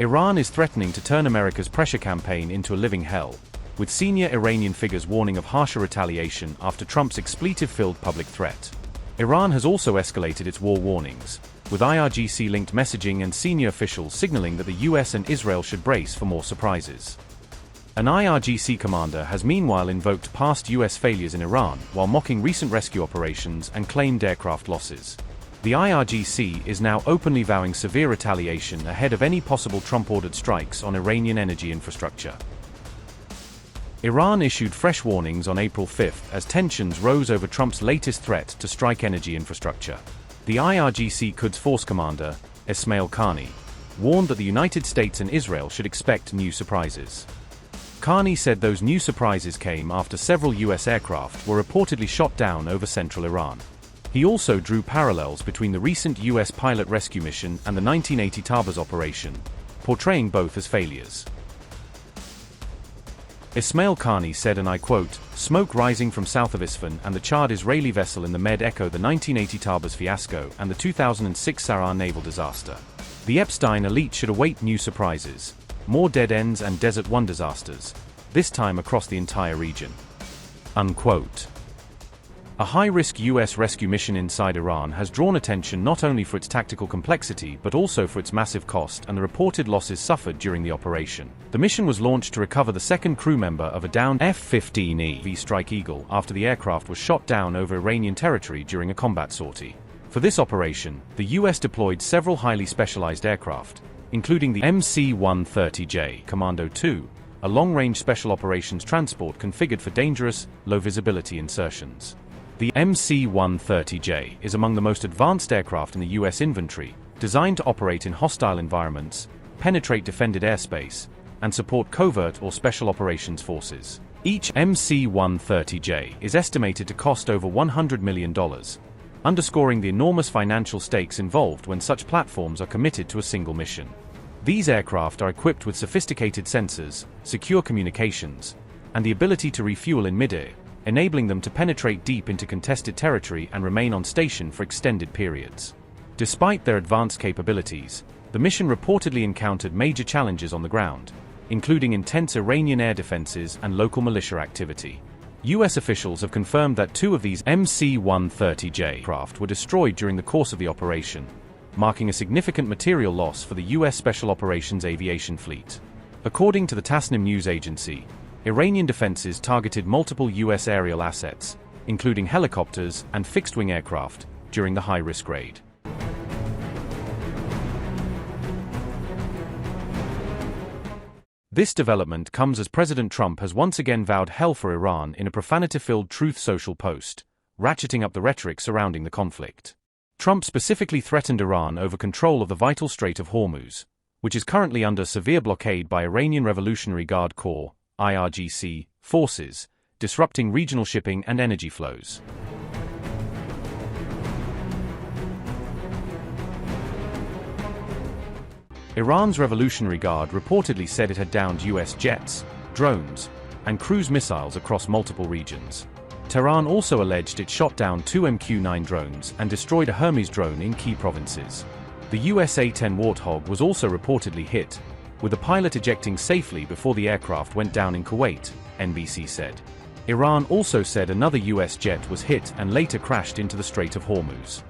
Iran is threatening to turn America's pressure campaign into a living hell, with senior Iranian figures warning of harsher retaliation after Trump's expletive-filled public threat. Iran has also escalated its war warnings, with IRGC-linked messaging and senior officials signaling that the US and Israel should brace for more surprises. An IRGC commander has meanwhile invoked past US failures in Iran while mocking recent rescue operations and claimed aircraft losses. The IRGC is now openly vowing severe retaliation ahead of any possible Trump-ordered strikes on Iranian energy infrastructure. Iran issued fresh warnings on April 5 as tensions rose over Trump's latest threat to strike energy infrastructure. The IRGC Quds Force commander, Esmail Qaani, warned that the United States and Israel should expect new surprises. Qaani said those new surprises came after several US aircraft were reportedly shot down over central Iran. He also drew parallels between the recent US pilot rescue mission and the 1980 Tabas operation, portraying both as failures. Esmail Qaani said, and I quote, "Smoke rising from south of Isfahan and the charred Israeli vessel in the Med echo the 1980 Tabas fiasco and the 2006 Sarar naval disaster. The Epstein elite should await new surprises, more dead ends and Desert One disasters, this time across the entire region." Unquote. A high-risk US rescue mission inside Iran has drawn attention not only for its tactical complexity but also for its massive cost and the reported losses suffered during the operation. The mission was launched to recover the second crew member of a downed F-15E Strike Eagle after the aircraft was shot down over Iranian territory during a combat sortie. For this operation, the US deployed several highly specialized aircraft, including the MC-130J Commando II, a long-range special operations transport configured for dangerous, low-visibility insertions. The MC-130J is among the most advanced aircraft in the US inventory, designed to operate in hostile environments, penetrate defended airspace, and support covert or special operations forces. Each MC-130J is estimated to cost over $100 million, underscoring the enormous financial stakes involved when such platforms are committed to a single mission. These aircraft are equipped with sophisticated sensors, secure communications, and the ability to refuel in midair, enabling them to penetrate deep into contested territory and remain on station for extended periods. Despite their advanced capabilities, the mission reportedly encountered major challenges on the ground, including intense Iranian air defenses and local militia activity. US officials have confirmed that two of these MC-130J craft were destroyed during the course of the operation, marking a significant material loss for the US Special Operations Aviation Fleet. According to the Tasnim news agency, Iranian defenses targeted multiple US aerial assets, including helicopters and fixed-wing aircraft, during the high-risk raid. This development comes as President Trump has once again vowed hell for Iran in a profanity-filled Truth Social post, ratcheting up the rhetoric surrounding the conflict. Trump specifically threatened Iran over control of the vital Strait of Hormuz, which is currently under severe blockade by Iranian Revolutionary Guard Corps (IRGC) forces, disrupting regional shipping and energy flows. Iran's Revolutionary Guard reportedly said it had downed US jets, drones, and cruise missiles across multiple regions. Tehran also alleged it shot down two MQ-9 drones and destroyed a Hermes drone in key provinces. The US A-10 Warthog was also reportedly hit, with the pilot ejecting safely before the aircraft went down in Kuwait, NBC said. Iran also said another US jet was hit and later crashed into the Strait of Hormuz.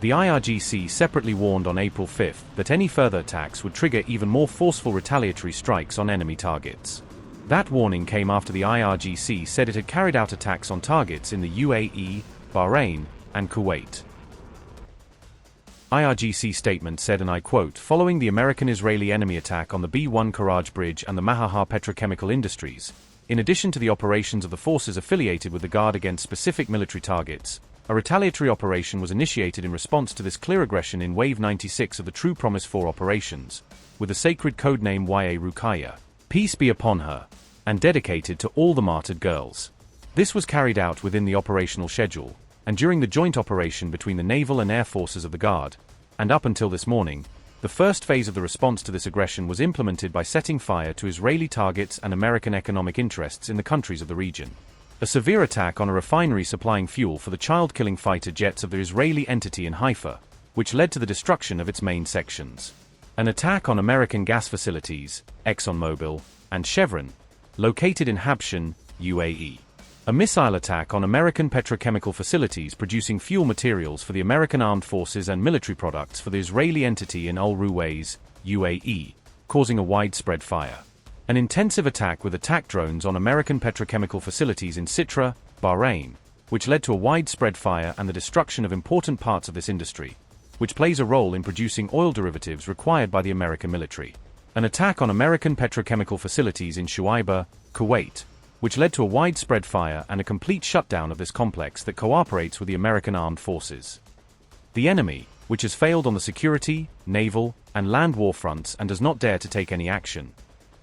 The IRGC separately warned on April 5 that any further attacks would trigger even more forceful retaliatory strikes on enemy targets. That warning came after the IRGC said it had carried out attacks on targets in the UAE, Bahrain, and Kuwait. IRGC statement said, and I quote, "Following the American-Israeli enemy attack on the B-1 Karaj Bridge and the Mahahar petrochemical industries, in addition to the operations of the forces affiliated with the Guard against specific military targets, a retaliatory operation was initiated in response to this clear aggression in Wave 96 of the True Promise 4 operations, with the sacred codename Ya Ruqayya, peace be upon her, and dedicated to all the martyred girls. This was carried out within the operational schedule, and during the joint operation between the naval and air forces of the Guard, and up until this morning, the first phase of the response to this aggression was implemented by setting fire to Israeli targets and American economic interests in the countries of the region. A severe attack on a refinery supplying fuel for the child-killing fighter jets of the Israeli entity in Haifa, which led to the destruction of its main sections. An attack on American gas facilities, ExxonMobil, and Chevron, located in Habshan, UAE. A missile attack on American petrochemical facilities producing fuel materials for the American armed forces and military products for the Israeli entity in Al Ruwais, UAE, causing a widespread fire. An intensive attack with attack drones on American petrochemical facilities in Sitra, Bahrain, which led to a widespread fire and the destruction of important parts of this industry, which plays a role in producing oil derivatives required by the American military. An attack on American petrochemical facilities in Shuaibah, Kuwait, which led to a widespread fire and a complete shutdown of this complex that cooperates with the American armed forces. The enemy, which has failed on the security, naval, and land war fronts and does not dare to take any action,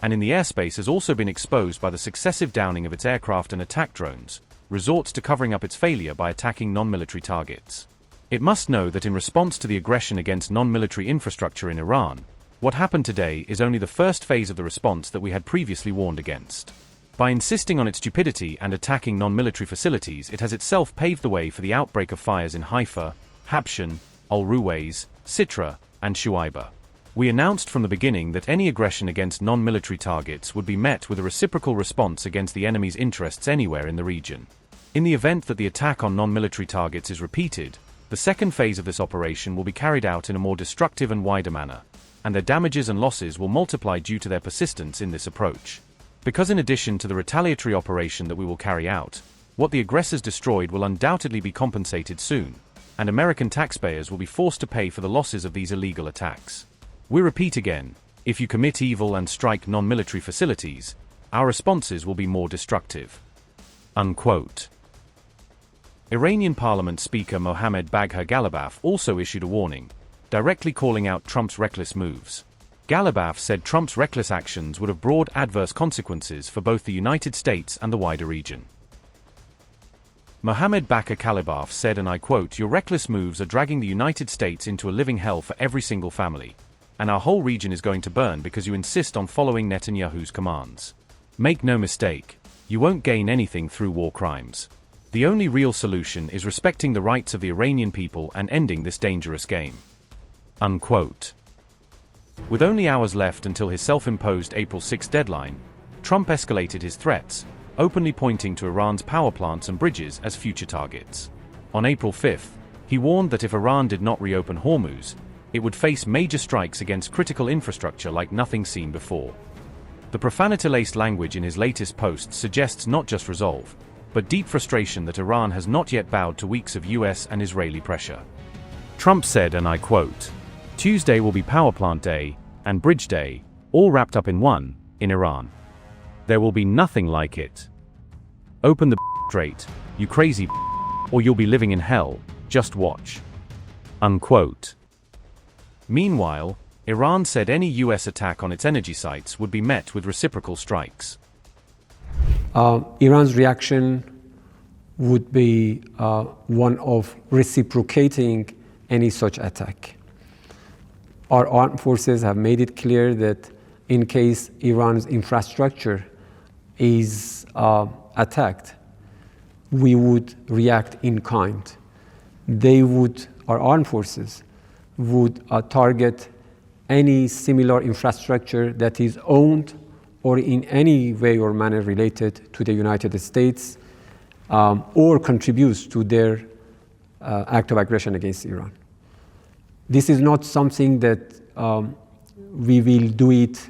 and in the airspace has also been exposed by the successive downing of its aircraft and attack drones, resorts to covering up its failure by attacking non-military targets. It must know that in response to the aggression against non-military infrastructure in Iran, what happened today is only the first phase of the response that we had previously warned against. By insisting on its stupidity and attacking non-military facilities, it has itself paved the way for the outbreak of fires in Haifa, Habshan, Al Ruwais, Sitra, and Shuaibah. We announced from the beginning that any aggression against non-military targets would be met with a reciprocal response against the enemy's interests anywhere in the region. In the event that the attack on non-military targets is repeated, the second phase of this operation will be carried out in a more destructive and wider manner, and their damages and losses will multiply due to their persistence in this approach. Because in addition to the retaliatory operation that we will carry out, what the aggressors destroyed will undoubtedly be compensated soon, and American taxpayers will be forced to pay for the losses of these illegal attacks. We repeat again, if you commit evil and strike non-military facilities, our responses will be more destructive. Unquote. Iranian Parliament Speaker Mohammad Bagher Ghalibaf also issued a warning, directly calling out Trump's reckless moves. Ghalibaf said Trump's reckless actions would have brought adverse consequences for both the United States and the wider region. Mohammad Bagher Ghalibaf said, and I quote, "Your reckless moves are dragging the United States into a living hell for every single family, and our whole region is going to burn because you insist on following Netanyahu's commands. Make no mistake, you won't gain anything through war crimes. The only real solution is respecting the rights of the Iranian people and ending this dangerous game." Unquote. With only hours left until his self-imposed April 6 deadline, Trump escalated his threats, openly pointing to Iran's power plants and bridges as future targets. On April 5, he warned that if Iran did not reopen Hormuz, it would face major strikes against critical infrastructure like nothing seen before. The profanity-laced language in his latest post suggests not just resolve, but deep frustration that Iran has not yet bowed to weeks of US and Israeli pressure. Trump said, and I quote, "Tuesday will be Power Plant Day and Bridge Day, all wrapped up in one, in Iran. There will be nothing like it. Open the straight, you crazy, or you'll be living in hell, just watch." Unquote. Meanwhile, Iran said any US attack on its energy sites would be met with reciprocal strikes. Iran's reaction would be one of reciprocating any such attack. Our armed forces have made it clear that in case Iran's infrastructure is attacked, we would react in kind. Our armed forces would target any similar infrastructure that is owned or in any way or manner related to the United States or contributes to their act of aggression against Iran. This is not something that we will do it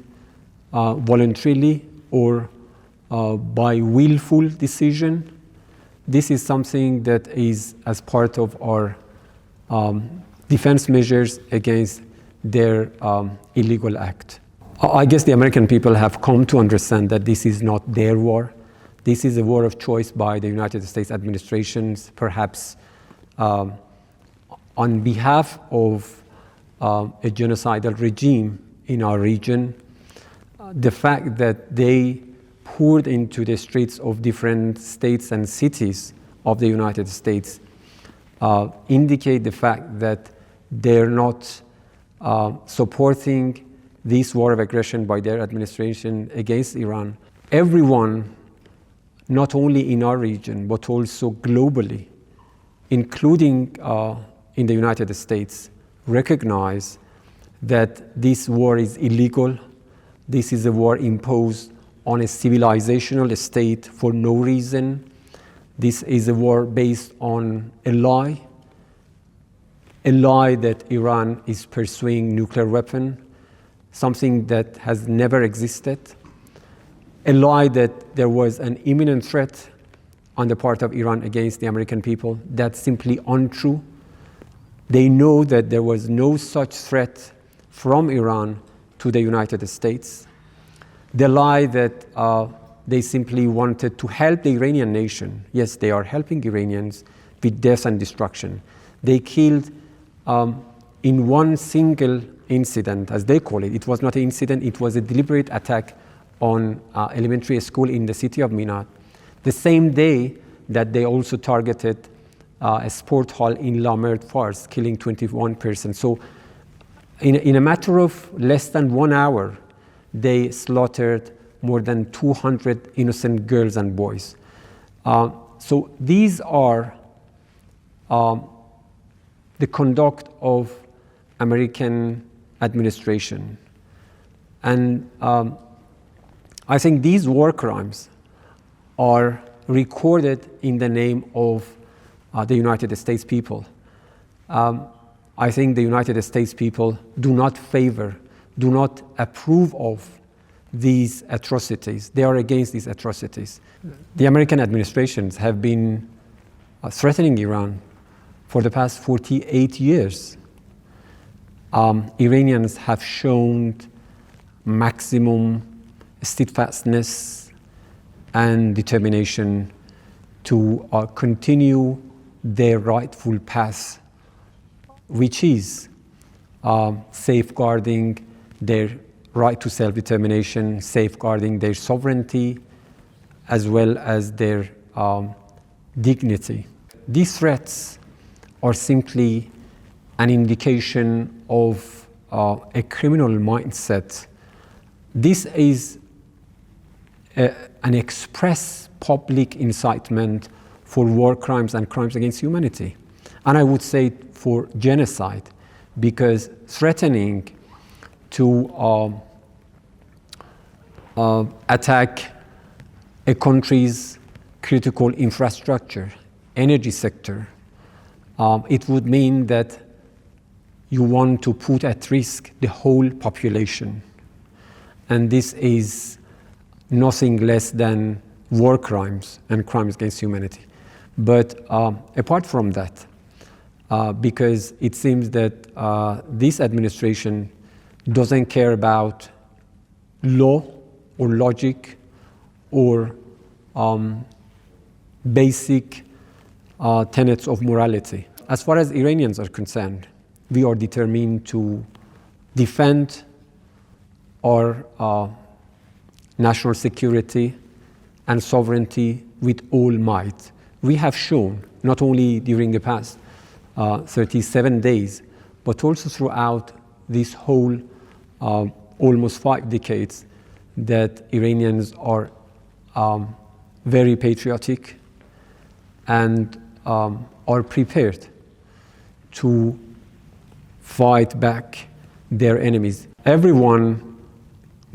voluntarily or by willful decision. This is something that is as part of our defense measures against their illegal act. I guess the American people have come to understand that this is not their war. This is a war of choice by the United States administrations, perhaps on behalf of a genocidal regime in our region. The fact that they poured into the streets of different states and cities of the United States indicate the fact that they're not supporting this war of aggression by their administration against Iran. Everyone, not only in our region, but also globally, including in the United States, recognize that this war is illegal. This is a war imposed on a civilizational state for no reason. This is a war based on a lie that Iran is pursuing nuclear weapon, something that has never existed, a lie that there was an imminent threat on the part of Iran against the American people. That's simply untrue. They know that there was no such threat from Iran to the United States. The lie that they simply wanted to help the Iranian nation. Yes, they are helping Iranians with death and destruction. They killed in one single incident, as they call it. It was not an incident, it was a deliberate attack on elementary school in the city of Minat. The same day that they also targeted a sport hall in La Mer, Fars, killing 21 persons. So in a matter of less than 1 hour, they slaughtered more than 200 innocent girls and boys. So these are the conduct of American administration. And I think these war crimes are recorded in the name of the United States people. I think the United States people do not favor, do not approve of these atrocities. They are against these atrocities. The American administrations have been threatening Iran for the past 48 years. Iranians have shown maximum steadfastness and determination to continue their rightful path, which is safeguarding their right to self-determination, safeguarding their sovereignty, as well as their dignity. These threats are simply an indication of a criminal mindset. This is an express public incitement for war crimes and crimes against humanity. And I would say for genocide, because threatening to attack a country's critical infrastructure, energy sector, it would mean that you want to put at risk the whole population. And this is nothing less than war crimes and crimes against humanity. But apart from that, because it seems that this administration doesn't care about law or logic or basic tenets of morality. As far as Iranians are concerned, we are determined to defend our national security and sovereignty with all might. We have shown, not only during the past 37 days, but also throughout this whole almost 5 decades, that Iranians are very patriotic and are prepared to fight back their enemies. Everyone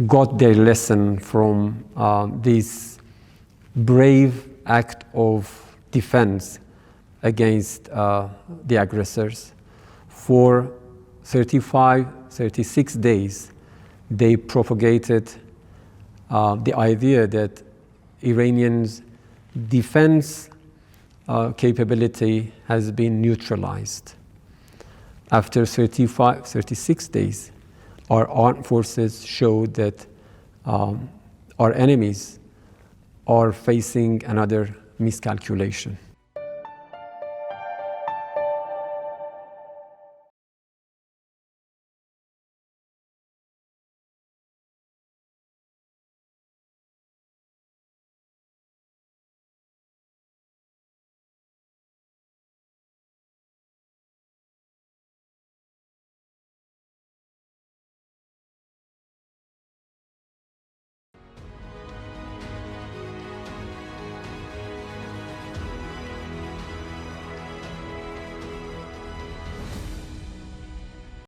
got their lesson from this brave act of defense against the aggressors. For 36 days, they propagated the idea that Iranians' defense capability has been neutralized. After 36 days, our armed forces showed that our enemies are facing another miscalculation.